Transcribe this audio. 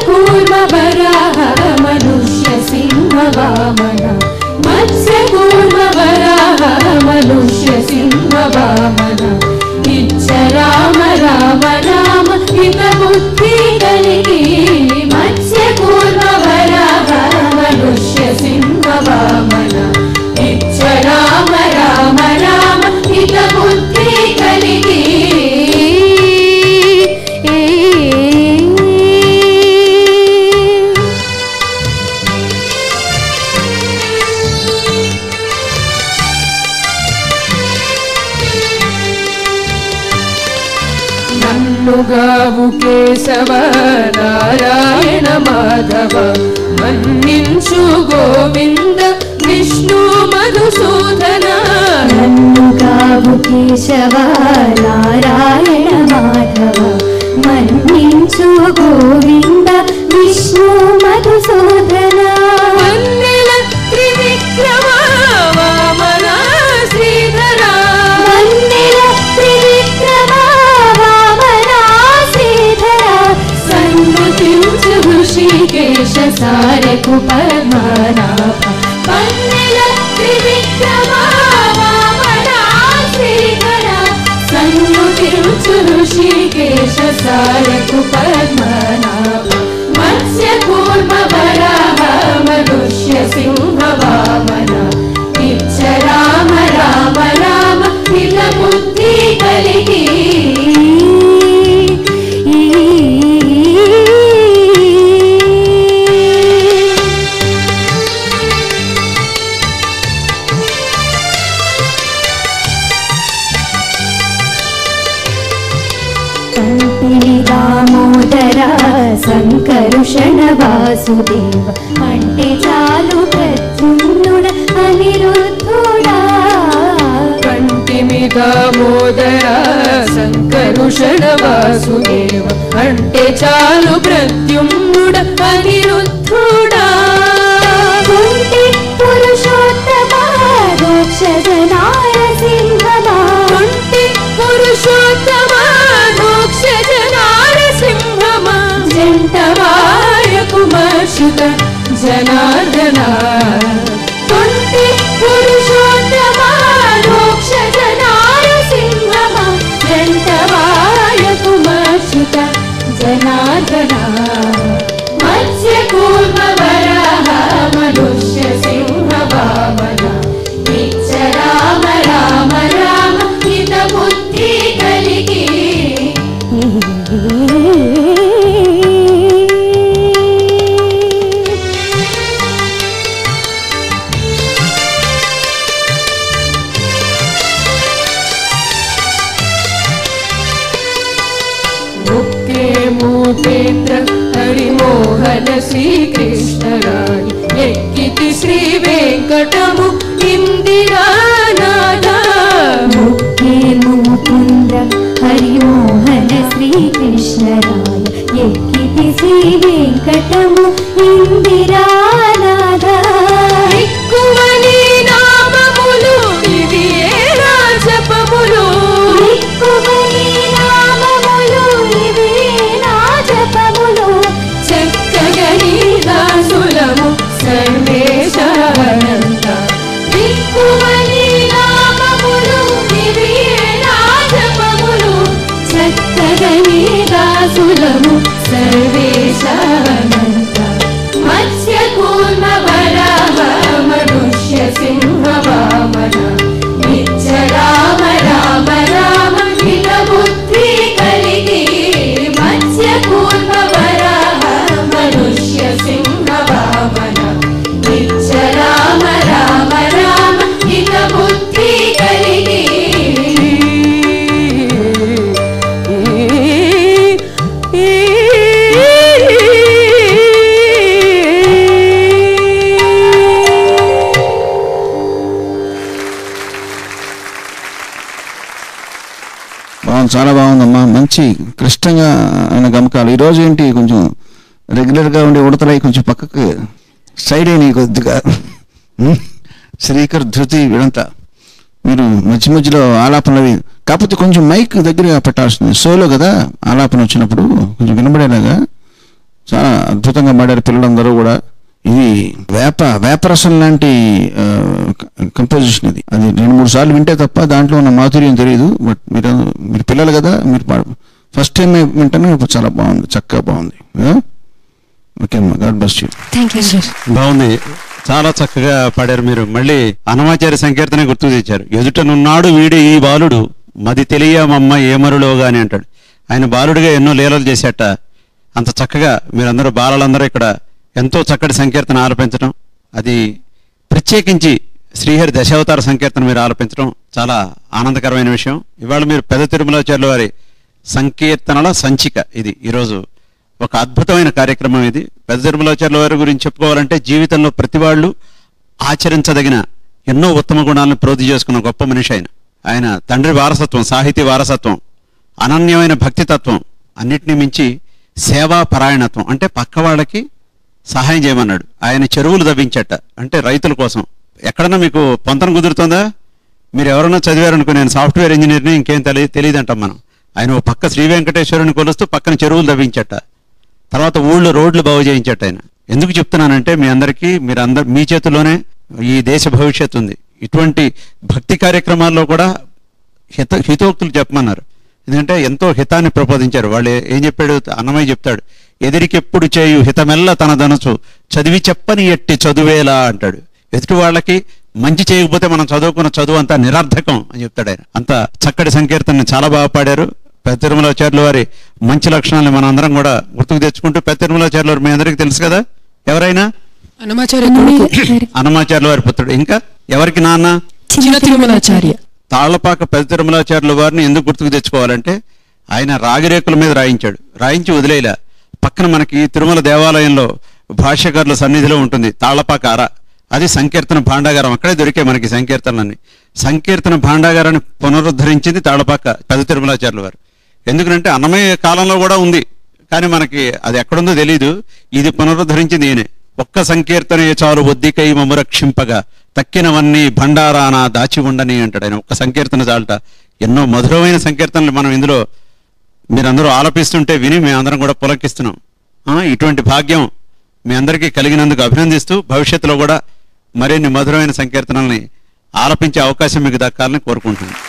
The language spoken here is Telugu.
కూర్మ వరాహ మనుష్య సింహ వామన మత్స్య కూర్మ వరాహ మనుష్య సింహ వామన ఇచ్చ రామ రామ రామ హిత బుద్ధి కలిగి మత్స్య కూర్మ వరాహ మనుష్య సింహ వామన ఇచ్చ రామ రామ రామ హిత బుద్ధి కలిగి నన్నుగావు కేశవ నారాయణ మాధవ మన్నించు గోవింద విష్ణు మధుసూదన నన్నుగావు కేశవ నారాయణ మాధవ మన్నించు గోవింద విష్ణు మధుసూదన వన్నెల త్రివిక్రమ వామన శ్రీధర వన్నెల త్రివిక్రమ వామన శ్రీధర సన్నుతించు ఋషికేశ సారకు పద్మనాభ వన్నెల త్రివిక్రమ వామన శ్రీధర సన్నుతించు ఋషికేశ సారకు పద్మనాభ మత్స్య కూర్మ వరాహ మనుష్య సింహ వామన ఇచ్చ రామ రామ రామ హిత బుద్ధి కలిగి కంటిని దామోదర సంకరుషణ వాసుదేవ అంటే చాలు ప్రద్యుమ్నుడ అనిరుద్ధుడా కంటిమి దామోదర సంకరుషణ వాసుదేవ అంటే చాలు ప్రద్యుమ్నుడ అనిరుద్ధుడా కుంటి పురుషోత్తమ రాక్షస నారసింహమా కుంటి పురుషోత్తమ మోక్షజ నారసింహమ జంటవాయ కుమర్షిత జనార్దన కుంటి పురుషోత్తమ మోక్షజ నారసింహమ జంటవాయ కుమర్షిత జనార్దన మత్స్య కూర్మ వరాహ మనుష్య సింహ వామన ఇచ్చ రామ రామ రామ హిత బుద్ధి కలిగి ముక్కే మూపేంద్ర హరిమోహన శ్రీకృష్ణరాణి ఎక్కితి శ్రీ వెంకటము ఇందిరానాథ ముఖ్యే ముకుంద హరిమోహన శ్రీకృష్ణరాయ ఎక్కితి శ్రీ వెంకటము ఇందిరానాథ ఎక్కువని నామములు ఇవి ఏ రాజపములు ఎక్కువని నామములు ఇవి నా జపములు చక్కగని దాసులము సర్వేశానంద ఎక్కువని నామములు ఇవి నా జపములు చక్కగని దాసులము సర్వేశానంద మత్స్య కూర్మ వరాహ మనుష్య సింహ వామన ఇచ్చ రామ రామ రామ హిత బుద్ధి కలిగి మత్స్య కూర్మ వరాహ మనుష్య సింహ వామన ఇచ్చ రామ రామ రామ హిత బుద్ధి కలిగి చాలా బాగుందమ్మా. మంచి క్లిష్టంగా అయిన గమకాలు. ఈరోజు ఏంటి కొంచెం రెగ్యులర్గా ఉండే ఉడతలై కొంచెం పక్కకు సైడ్ అయినాయి కొద్దిగా. శ్రీకర్, ధృతి వీళ్ళంతా మీరు మధ్య మధ్యలో ఆలాపనలు, కాకపోతే కొంచెం మైక్ దగ్గర పెట్టాల్సింది. సోలో కదా, ఆలాపన వచ్చినప్పుడు కొంచెం వినబడేలాగా చాలా అద్భుతంగా పాడారు పిల్లలందరూ కూడా. ఇది వేపరసం లాంటి కంపోజిషన్ ఇది. అది 2-3 సార్లు వింటే తప్ప దాంట్లో ఉన్న మాధుర్యం తెలియదు. బట్ మీరు పిల్లలు కదా, మీరు ఫస్ట్ టైం వింటేనే చాలా బాగుంది, చక్కగా బాగుంది. ఓకే అమ్మా, గాడ్ బ్లెస్ యూ. బాగుంది, చాలా చక్కగా పాడారు మీరు. మళ్ళీ అన్నమాచార్య సంకీర్తన గుర్తు తెచ్చారు. ఎదుటనున్నాడు వీడి ఈ బాలుడు మది తెలియమమ్మ ఏమరులోగా అని అంటాడు. ఆయన బాలుడిగా ఎన్నో లీలలు చేశాట. అంత చక్కగా మీరందరూ బాలలందరూ ఇక్కడ ఎంతో చక్కటి సంకీర్తన ఆలపించడం, అది ప్రత్యేకించి శ్రీహరి దశావతార సంకీర్తన మీరు ఆలపించడం చాలా ఆనందకరమైన విషయం. ఇవాళ మీరు పెద్ద తిరుమలాచార్యుల వారి సంకీర్తనల సంచిక ఇది ఈరోజు ఒక అద్భుతమైన కార్యక్రమం. ఇది పెద్ద తిరుమలాచార్యుల వారి గురించి చెప్పుకోవాలంటే జీవితంలో ప్రతి వాళ్ళు ఆచరించదగిన ఎన్నో ఉత్తమ గుణాలను ప్రోధి చేసుకున్న గొప్ప మనిషి ఆయన తండ్రి వారసత్వం, సాహితీ వారసత్వం, అనన్యమైన భక్తితత్వం, అన్నిటినీ మించి సేవా పరాయణత్వం, అంటే పక్క వాళ్ళకి సహాయం చేయమన్నాడు. ఆయన చెరువులు తవ్వించట, అంటే రైతుల కోసం. ఎక్కడన్నా మీకు పొంతన కుదురుతుందా? మీరు ఎవరన్నా చదివారనుకో, నేను సాఫ్ట్వేర్ ఇంజనీర్ని, ఇంకేం తెలియదంటాం మనం. ఆయన ఓ పక్క శ్రీ వెంకటేశ్వరుని కొలుస్తూ పక్కన చెరువులు తవ్వించట, తర్వాత ఊళ్ళో రోడ్లు బాగు చేయించట. ఆయన ఎందుకు చెప్తున్నానంటే మీ చేతుల్లోనే ఈ దేశ భవిష్యత్తు ఉంది. ఇటువంటి భక్తి కార్యక్రమాల్లో కూడా హితోక్తులు చెప్పమన్నారు. ఎందుకంటే ఎంతో హితాన్ని ప్రబోధించారు. వాళ్ళు ఏం చెప్పాడు, అన్నమయ్య చెప్తాడు, ఎదిరికెప్పుడు చేయు హితమెల్ల తన దనసు చదివి చెప్పని ఎట్టి చదువేలా అంటాడు. ఎదుటి వాళ్ళకి మంచి చేయకపోతే మనం చదువుకున్న చదువు అంతా నిరర్థకం అని చెప్తాడు ఆయన. అంత చక్కటి సంకీర్తనని చాలా బాగా పాడారు. పెద్ద తిరుమలాచార్యుల వారి మంచి లక్షణాలను మనం అందరం కూడా గుర్తుకు తెచ్చుకుంటూ, పెద్ద తిరుమలాచార్యుల వారు మీ అందరికీ తెలుసు కదా, ఎవరైనా అన్నమాచార్యుల వారి పుత్రుడు. ఇంకా ఎవరికి నాన్న? చిన్న తిరుమలాచార్య. తాళ్లపాక పెద్ద తిరుమలాచార్యుల వారిని ఎందుకు గుర్తుకు తెచ్చుకోవాలంటే, ఆయన రాగిరేకుల మీద రాయించి వదిలేలా. పక్కన మనకి తిరుమల దేవాలయంలో భాష్యకారుల సన్నిధిలో ఉంటుంది తాళ్లపాక అర, అది సంకీర్తన భాండాగారం. అక్కడే దొరికే మనకి సంకీర్తనలన్నీ. సంకీర్తన భాండాగారాన్ని పునరుద్ధరించింది తాళ్లపాక పెద్ద తిరుమలాచార్యుల వారు. ఎందుకంటే అన్నమయ్య కాలంలో కూడా ఉంది, కానీ మనకి అది ఎక్కడుందో తెలీదు. ఇది పునరుద్ధరించింది ఈయనే. ఒక్క సంకీర్తనే చాలు ఒద్దికై మమ్ము రక్షింపగా తక్కినవన్నీ భండారాన దాచి ఉండని అంటాడు ఆయన. ఒక్క సంకీర్తన చాలట. ఎన్నో మధురమైన సంకీర్తనలు మనం ఇందులో మీరందరూ ఆలపిస్తుంటే విని మేమందరం కూడా పులకిస్తున్నాం. ఇటువంటి భాగ్యం మీ అందరికీ కలిగినందుకు అభినందిస్తూ, భవిష్యత్తులో కూడా మరిన్ని మధురమైన సంకీర్తనల్ని ఆలపించే అవకాశం మీకు దక్కాలని కోరుకుంటున్నాను.